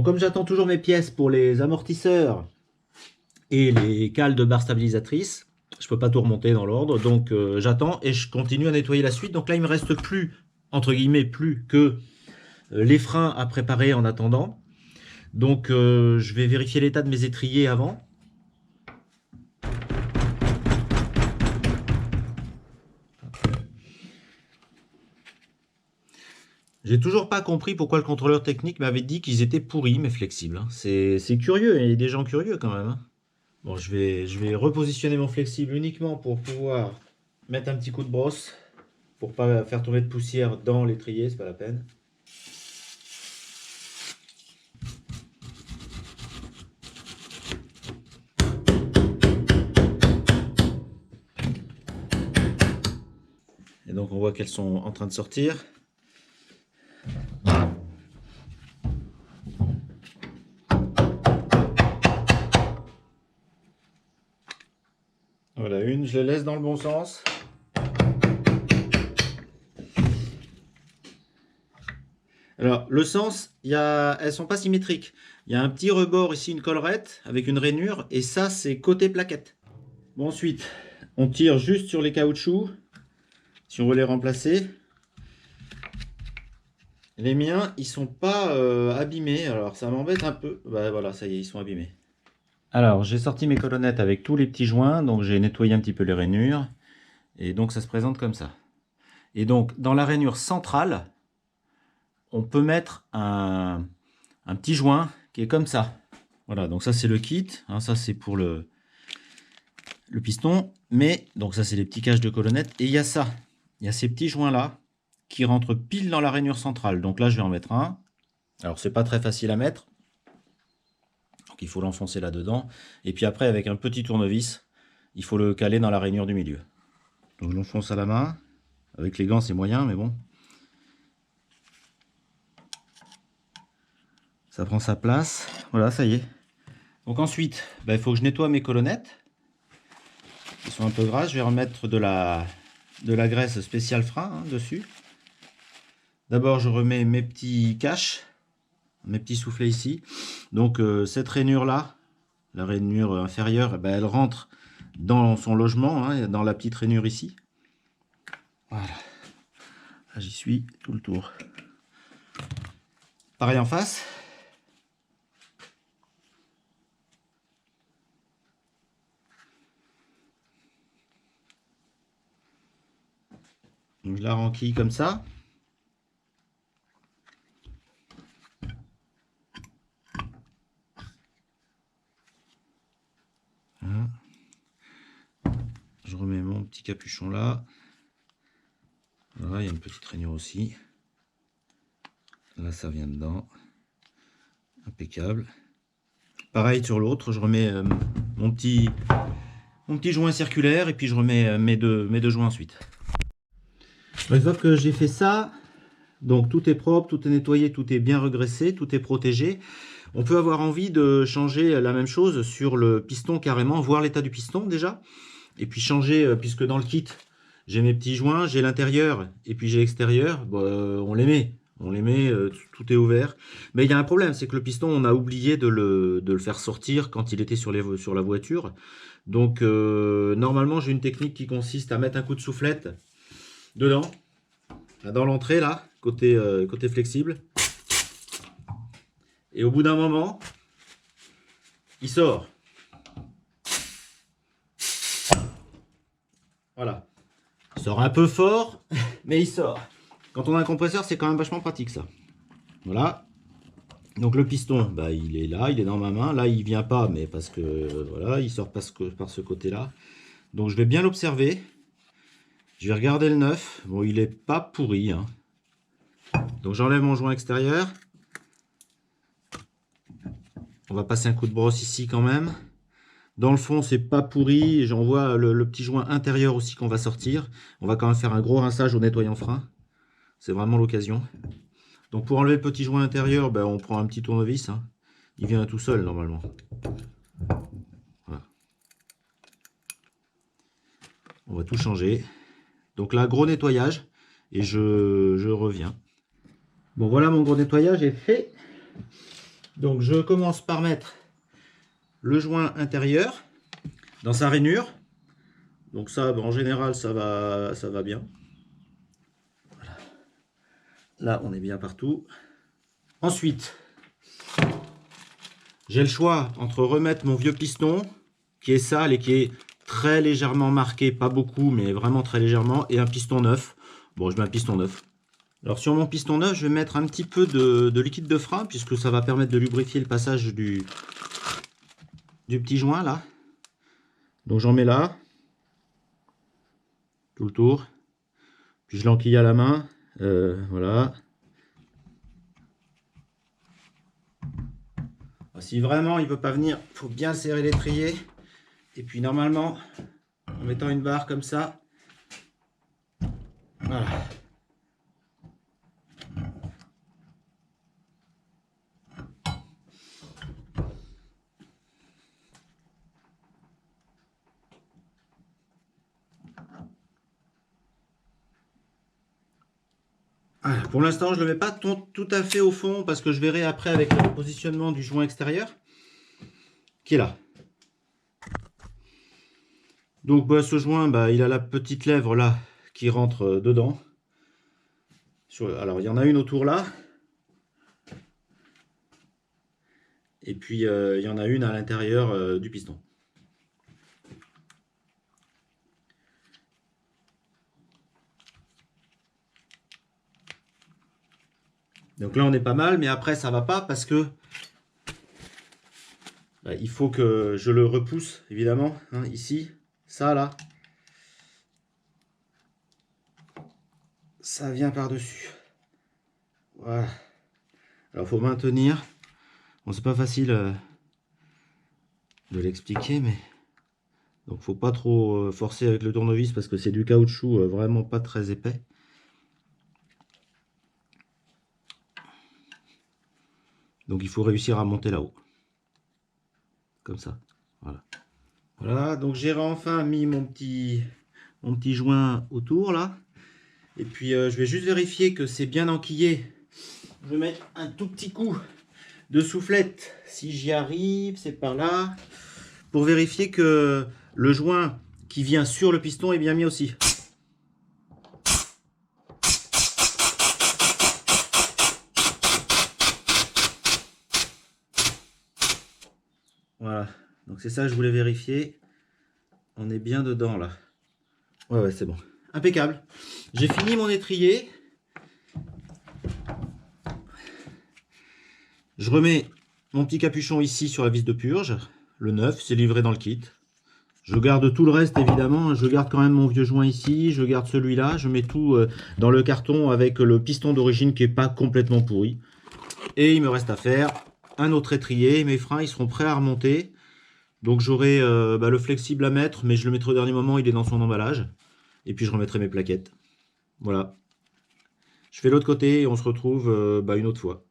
comme j'attends toujours mes pièces pour les amortisseurs et les cales de barre stabilisatrice, je peux pas tout remonter dans l'ordre, donc j'attends et je continue à nettoyer la suite. Donc là, il me reste plus, entre guillemets, plus que les freins à préparer en attendant. Donc je vais vérifier l'état de mes étriers avant. J'ai toujours pas compris pourquoi le contrôleur technique m'avait dit qu'ils étaient pourris, mais flexibles. Hein. C'est curieux, il y a des gens curieux quand même. Hein. Bon, je vais repositionner mon flexible uniquement pour pouvoir mettre un petit coup de brosse, pour pas faire tomber de poussière dans l'étrier, c'est pas la peine. Et donc on voit qu'elles sont en train de sortir. Voilà une, je les laisse dans le bon sens. Alors le sens, elles sont pas symétriques. Il y a un petit rebord ici, une collerette avec une rainure, et ça c'est côté plaquette. Bon, ensuite, on tire juste sur les caoutchoucs, si on veut les remplacer. Les miens, ils sont pas abîmés, alors ça m'embête un peu. Bah voilà, ça y est, ils sont abîmés. Alors, j'ai sorti mes colonnettes avec tous les petits joints, donc j'ai nettoyé un petit peu les rainures. Et donc ça se présente comme ça. Et donc, dans la rainure centrale, on peut mettre un petit joint qui est comme ça. Voilà, donc ça c'est le kit, hein, ça c'est pour le piston. Mais, donc ça c'est les petits caches de colonnettes. Et il y a ça, il y a ces petits joints là, qui rentre pile dans la rainure centrale. Donc là, je vais en mettre un. Alors, c'est pas très facile à mettre. Donc, il faut l'enfoncer là-dedans. Et puis après, avec un petit tournevis, il faut le caler dans la rainure du milieu. Donc, je l'enfonce à la main. Avec les gants, c'est moyen, mais bon. Ça prend sa place. Voilà, ça y est. Donc ensuite, il faut que je nettoie mes colonnettes. Ils sont un peu grasses. Je vais remettre de la graisse spéciale frein dessus. D'abord, je remets mes petits caches, mes petits soufflets ici. Donc, cette rainure-là, la rainure inférieure, elle rentre dans son logement, hein, dans la petite rainure ici. Voilà. Là, j'y suis tout le tour. Pareil en face. Donc, je la renquille comme ça. Voilà. Je remets mon petit capuchon là. Voilà, il y a une petite rainure aussi. Là, ça vient dedans. Impeccable. Pareil sur l'autre, je remets mon petit joint circulaire et puis je remets mes deux joints ensuite. Une fois que j'ai fait ça, donc tout est propre, tout est nettoyé, tout est bien regraissé, tout est protégé. On peut avoir envie de changer la même chose sur le piston carrément, voir l'état du piston déjà. Et puis changer, puisque dans le kit, j'ai mes petits joints, j'ai l'intérieur et puis j'ai l'extérieur, on les met. On les met, tout est ouvert. Mais il y a un problème, c'est que le piston, on a oublié de le faire sortir quand il était sur la voiture. Donc normalement, j'ai une technique qui consiste à mettre un coup de soufflette dedans, dans l'entrée là, côté flexible. Et au bout d'un moment, il sort. Voilà. Il sort un peu fort, mais il sort. Quand on a un compresseur, c'est quand même vachement pratique ça. Voilà. Donc le piston, il est là, il est dans ma main. Là, il vient pas, mais parce que voilà, il sort par ce côté-là. Donc je vais bien l'observer. Je vais regarder le neuf. Bon, il est pas pourri. Hein. Donc j'enlève mon joint extérieur. On va passer un coup de brosse ici quand même. Dans le fond, c'est pas pourri. J'en vois le petit joint intérieur aussi qu'on va sortir. On va quand même faire un gros rinçage au nettoyant frein. C'est vraiment l'occasion. Donc pour enlever le petit joint intérieur, on prend un petit tournevis. Hein. Il vient tout seul normalement. Voilà. On va tout changer. Donc là, gros nettoyage. Et je reviens. Bon, voilà, mon gros nettoyage est fait. Donc je commence par mettre le joint intérieur dans sa rainure. Donc ça, en général, ça va bien. Voilà. Là, on est bien partout. Ensuite, j'ai le choix entre remettre mon vieux piston, qui est sale et qui est très légèrement marqué, pas beaucoup, mais vraiment très légèrement, et un piston neuf. Bon, je mets un piston neuf. Alors sur mon piston neuf, je vais mettre un petit peu de liquide de frein, puisque ça va permettre de lubrifier le passage du petit joint, là. Donc j'en mets là, tout le tour. Puis je l'enquille à la main, voilà. Si vraiment il ne veut pas venir, il faut bien serrer l'étrier. Et puis normalement, en mettant une barre comme ça, voilà. Voilà. Pour l'instant, je ne le mets pas tout à fait au fond parce que je verrai après avec le positionnement du joint extérieur qui est là. Donc ce joint, il a la petite lèvre là qui rentre dedans. Alors il y en a une autour là. Et puis il y en a une à l'intérieur du piston. Donc là on est pas mal, mais après ça va pas parce que il faut que je le repousse évidemment, hein, ici, ça là. Ça vient par-dessus. Voilà. Alors faut maintenir. Bon, c'est pas facile de l'expliquer, mais donc faut pas trop forcer avec le tournevis parce que c'est du caoutchouc vraiment pas très épais. Donc il faut réussir à monter là-haut. Comme ça. Voilà. Voilà, donc j'ai enfin mis mon petit joint autour là. Et puis je vais juste vérifier que c'est bien enquillé. Je vais mettre un tout petit coup de soufflette. Si j'y arrive, c'est par là. Pour vérifier que le joint qui vient sur le piston est bien mis aussi. Voilà, donc c'est ça que je voulais vérifier. On est bien dedans là. Ouais, c'est bon. Impeccable. J'ai fini mon étrier. Je remets mon petit capuchon ici sur la vis de purge. Le neuf, c'est livré dans le kit. Je garde tout le reste évidemment. Je garde quand même mon vieux joint ici. Je garde celui-là. Je mets tout dans le carton avec le piston d'origine qui n'est pas complètement pourri. Et il me reste à faire un autre étrier. Mes freins, ils seront prêts à remonter. Donc j'aurai le flexible à mettre, mais je le mettrai au dernier moment, il est dans son emballage. Et puis je remettrai mes plaquettes. Voilà. Je fais l'autre côté et on se retrouve une autre fois.